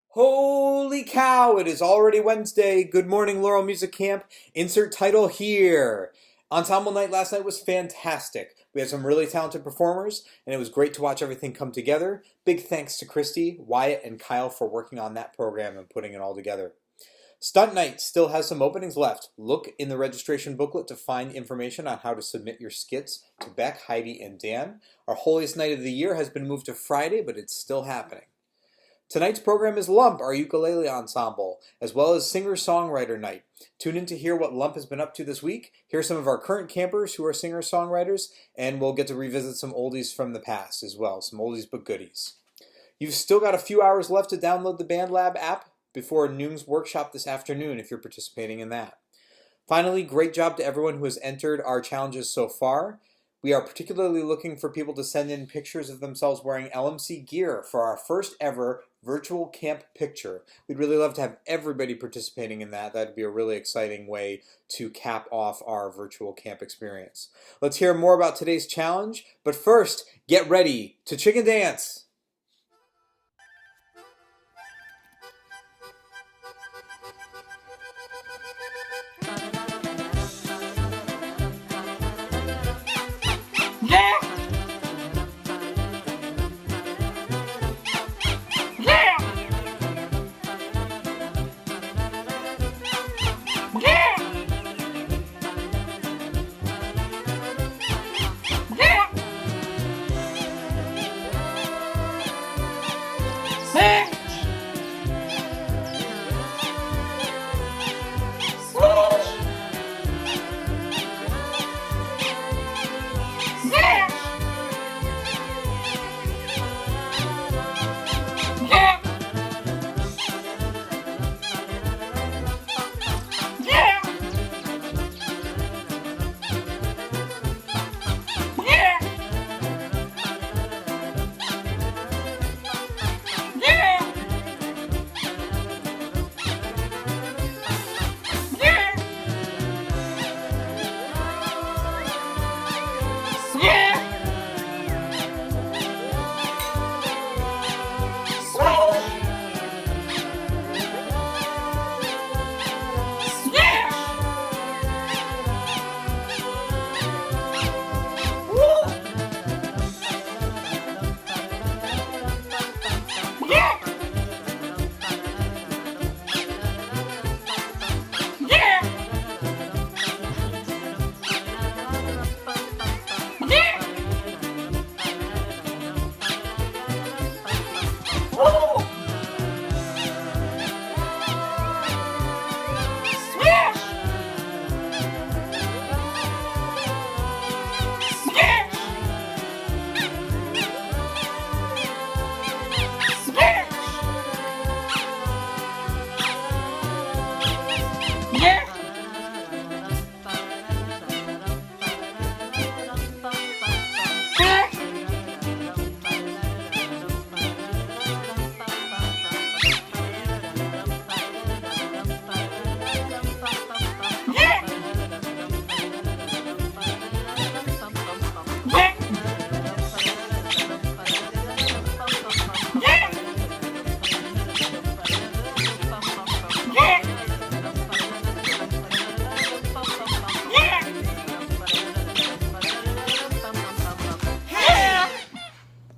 Holy cow, it is already Wednesday. Good morning, Laurel Music Camp. Insert title here. Ensemble night last night was fantastic. We had some really talented performers, and it was great to watch everything come together. Big thanks to Christy, Wyatt, and Kyle for working on that program and putting it all together. Stunt Night still has some openings left. Look in the registration booklet to find information on how to submit your skits to Beck, Heidi, and Dan. Our holiest night of the year has been moved to Friday, but it's still happening. Tonight's program is Lump, our ukulele ensemble, as well as Singer-Songwriter Night. Tune in to hear what Lump has been up to this week, hear some of our current campers who are singer-songwriters, and we'll get to revisit some oldies from the past as well, some oldies but goodies. You've still got a few hours left to download the BandLab app before Noon's workshop this afternoon if you're participating in that. Finally, great job to everyone who has entered our challenges so far. We are particularly looking for people to send in pictures of themselves wearing LMC gear for our first ever virtual camp picture. We'd really love to have everybody participating in that. That'd be a really exciting way to cap off our virtual camp experience. Let's hear more about today's challenge, but first, get ready to chicken dance!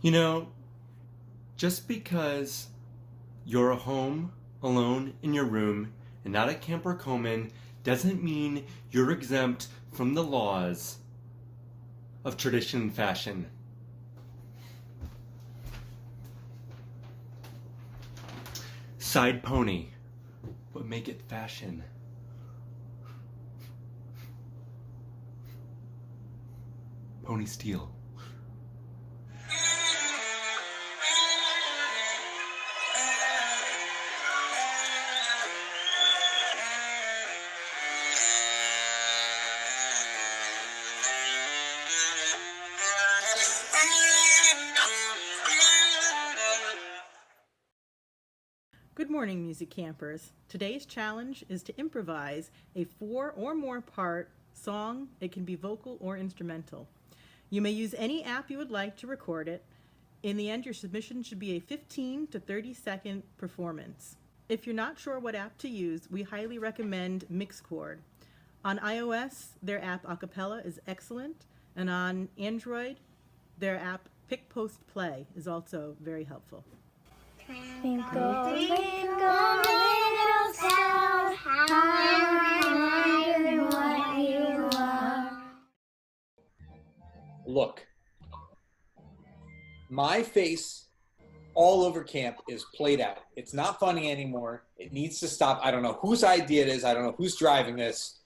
You know, just because you're home alone in your room and not at Camp or Coleman doesn't mean you're exempt from the laws of tradition and fashion. Side pony, but make it fashion. Pony steel. Good morning, music campers. Today's challenge is to improvise a 4 or more part song. It can be vocal or instrumental. You may use any app you would like to record it. In the end, your submission should be a 15 to 30 second performance. If you're not sure what app to use, we highly recommend Mixchord. On iOS, their app Acapella is excellent, and on Android, their app Pick Post Play is also very helpful. Twinkle, twinkle, little star, how I wonder what you are. Look, my face all over camp is played out. It's not funny anymore. It needs to stop. I don't know whose idea it is. I don't know who's driving this.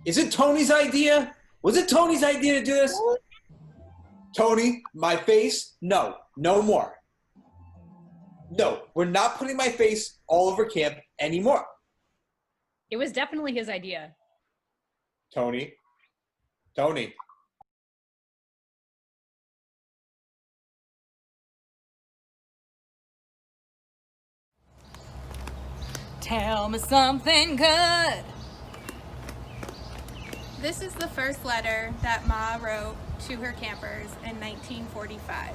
Is it Tony's idea? Was it Tony's idea to do this? Tony, my face? No, no more. No, we're not putting my face all over camp anymore. It was definitely his idea. Tony. Tell me something good. This is the first letter that Ma wrote to her campers in 1945.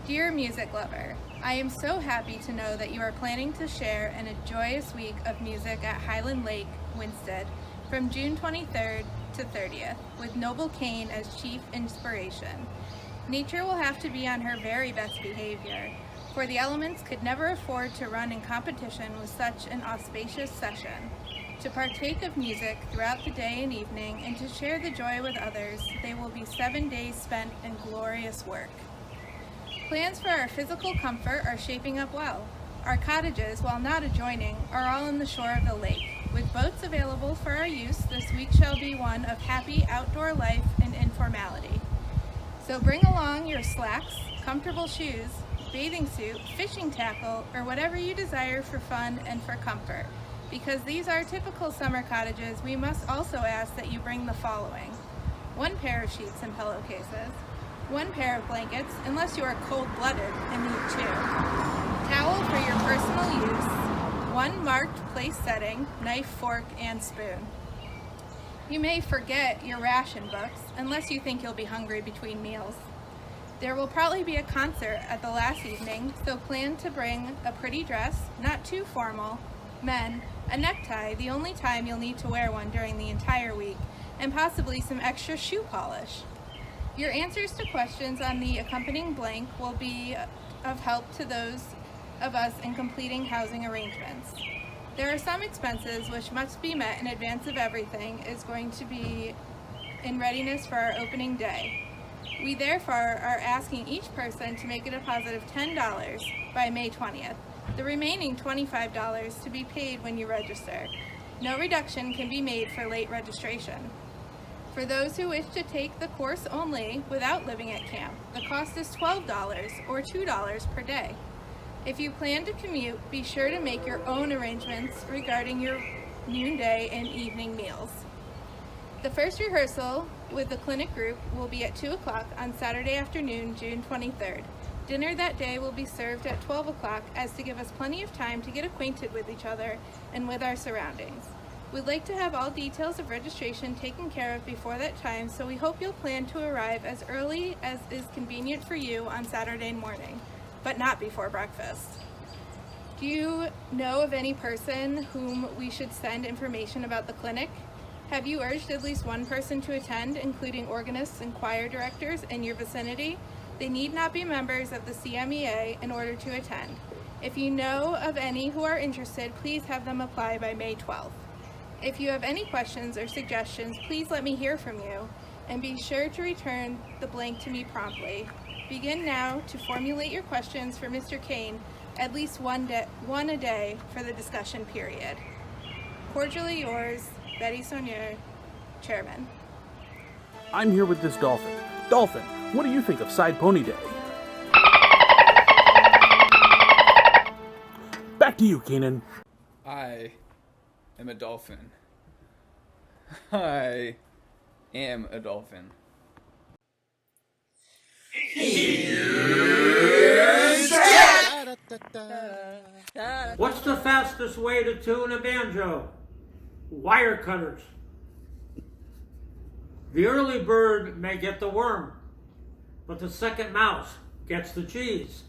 Dear music lover, I am so happy to know that you are planning to share in a joyous week of music at Highland Lake, Winsted, from June 23rd to 30th, with Noble Kane as chief inspiration. Nature will have to be on her very best behavior, for the elements could never afford to run in competition with such an auspicious session. To partake of music throughout the day and evening and to share the joy with others, they will be 7 days spent in glorious work. Plans for our physical comfort are shaping up well. Our cottages, while not adjoining, are all on the shore of the lake. With boats available for our use, this week shall be one of happy outdoor life and informality. So bring along your slacks, comfortable shoes, bathing suit, fishing tackle, or whatever you desire for fun and for comfort. Because these are typical summer cottages, we must also ask that you bring the following: 1 pair of sheets and pillowcases, 1 pair of blankets, unless you are cold-blooded and need 2, towel for your personal use, 1 marked place setting, knife, fork, and spoon. You may forget your ration books, unless you think you'll be hungry between meals. There will probably be a concert at the last evening, so plan to bring a pretty dress, not too formal, men, a necktie, the only time you'll need to wear one during the entire week, and possibly some extra shoe polish. Your answers to questions on the accompanying blank will be of help to those of us in completing housing arrangements. There are some expenses which must be met in advance of everything is going to be in readiness for our opening day. We therefore are asking each person to make a deposit of $10 by May 20th. The remaining $25 to be paid when you register. No reduction can be made for late registration. For those who wish to take the course only without living at camp, the cost is $12 or $2 per day. If you plan to commute, be sure to make your own arrangements regarding your noonday and evening meals. The first rehearsal with the clinic group will be at 2 o'clock on Saturday afternoon, June 23rd. Dinner that day will be served at 12 o'clock as to give us plenty of time to get acquainted with each other and with our surroundings. We'd like to have all details of registration taken care of before that time, so we hope you'll plan to arrive as early as is convenient for you on Saturday morning, but not before breakfast. Do you know of any person whom we should send information about the clinic? Have you urged at least 1 person to attend, including organists and choir directors in your vicinity? They need not be members of the CMEA in order to attend. If you know of any who are interested, please have them apply by May 12th. If you have any questions or suggestions, please let me hear from you, and be sure to return the blank to me promptly. Begin now to formulate your questions for Mr. Kane, at least one a day for the discussion period. Cordially yours, Betty Saunier, Chairman. I'm here with this dolphin. Dolphin, what do you think of Side Ponytail? Back to you, Keenan. I am a dolphin. I am a dolphin. Here's Jack! What's the fastest way to tune a banjo? Wire cutters. The early bird may get the worm, but the second mouse gets the cheese.